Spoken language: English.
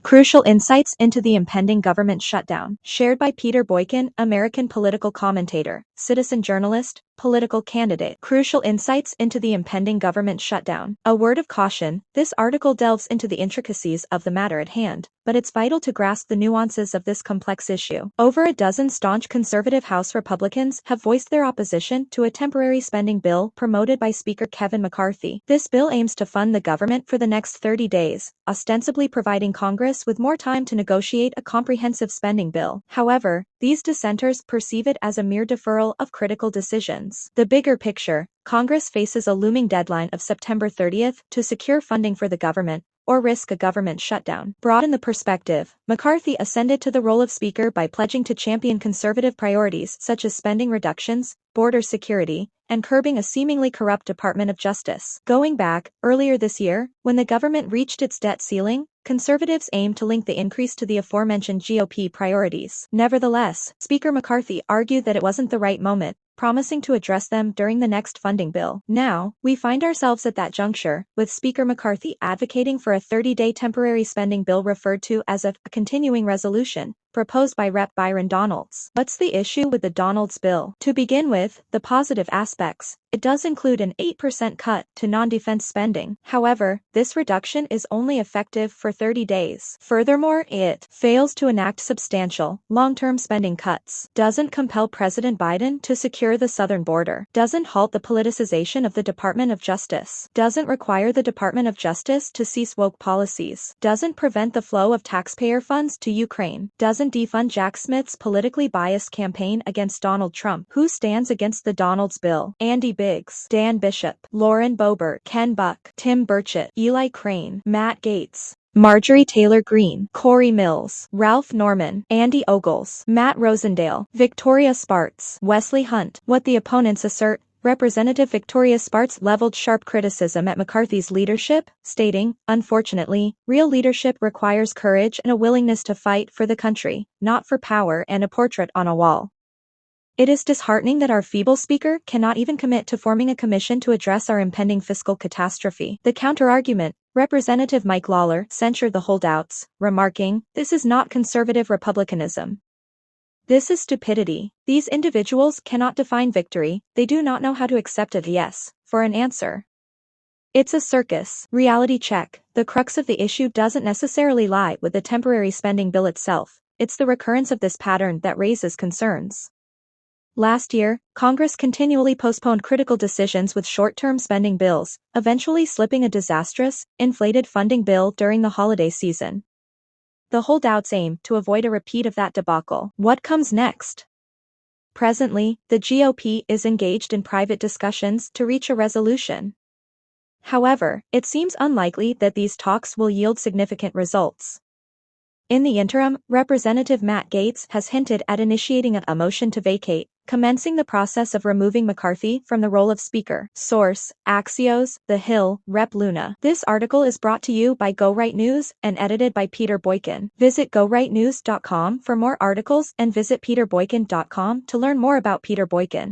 Crucial insights into the impending government shutdown. Shared by Peter Boykin, American political commentator, citizen journalist, political candidate. Crucial insights into the impending government shutdown. A word of caution, this article delves into the intricacies of the matter at hand, but it's vital to grasp the nuances of this complex issue. Over a dozen staunch conservative House Republicans have voiced their opposition to a temporary spending bill promoted by Speaker Kevin McCarthy. This bill aims to fund the government for the next 30 days, ostensibly providing Congress with more time to negotiate a comprehensive spending bill. However, these dissenters perceive it as a mere deferral of critical decisions. The bigger picture, Congress faces a looming deadline of September 30th to secure funding for the government, or risk a government shutdown. Broaden the perspective, McCarthy ascended to the role of Speaker by pledging to champion conservative priorities such as spending reductions, border security, and curbing a seemingly corrupt Department of Justice. Going back, earlier this year, when the government reached its debt ceiling, conservatives aimed to link the increase to the aforementioned GOP priorities. Nevertheless, Speaker McCarthy argued that it wasn't the right moment, promising to address them during the next funding bill. Now, we find ourselves at that juncture, with Speaker McCarthy advocating for a 30-day temporary spending bill referred to as a continuing resolution, proposed by Rep. Byron Donalds. What's the issue with the Donalds bill? To begin with, the positive aspects. It does include an 8% cut to non-defense spending. However, this reduction is only effective for 30 days. Furthermore, it fails to enact substantial, long-term spending cuts, doesn't compel President Biden to secure the southern border, doesn't halt the politicization of the Department of Justice, doesn't require the Department of Justice to cease woke policies, doesn't prevent the flow of taxpayer funds to Ukraine, doesn't defund Jack Smith's politically biased campaign against Donald Trump. Who stands against the Donalds bill? Andy Biggs, Dan Bishop, Lauren Boebert, Ken Buck, Tim Burchett, Eli Crane, Matt Gaetz, Marjorie Taylor Greene, Corey Mills, Ralph Norman, Andy Ogles, Matt Rosendale, Victoria Spartz, Wesley Hunt. What the opponents assert, Representative Victoria Spartz leveled sharp criticism at McCarthy's leadership, stating, "Unfortunately, real leadership requires courage and a willingness to fight for the country, not for power and a portrait on a wall." It is disheartening that our feeble speaker cannot even commit to forming a commission to address our impending fiscal catastrophe. The counter-argument, Representative Mike Lawler censured the holdouts, remarking, "This is not conservative republicanism. This is stupidity. These individuals cannot define victory, they do not know how to accept a yes for an answer. It's a circus." Reality check. The crux of the issue doesn't necessarily lie with the temporary spending bill itself. It's the recurrence of this pattern that raises concerns. Last year, Congress continually postponed critical decisions with short-term spending bills, eventually slipping a disastrous, inflated funding bill during the holiday season. The holdouts aim to avoid a repeat of that debacle. What comes next? Presently, the GOP is engaged in private discussions to reach a resolution. However, it seems unlikely that these talks will yield significant results. In the interim, Representative Matt Gaetz has hinted at initiating a motion to vacate, commencing the process of removing McCarthy from the role of Speaker. Source, Axios, The Hill, Rep. Luna. This article is brought to you by Go Right News and edited by Peter Boykin. Visit GoRightNews.com for more articles and visit PeterBoykin.com to learn more about Peter Boykin.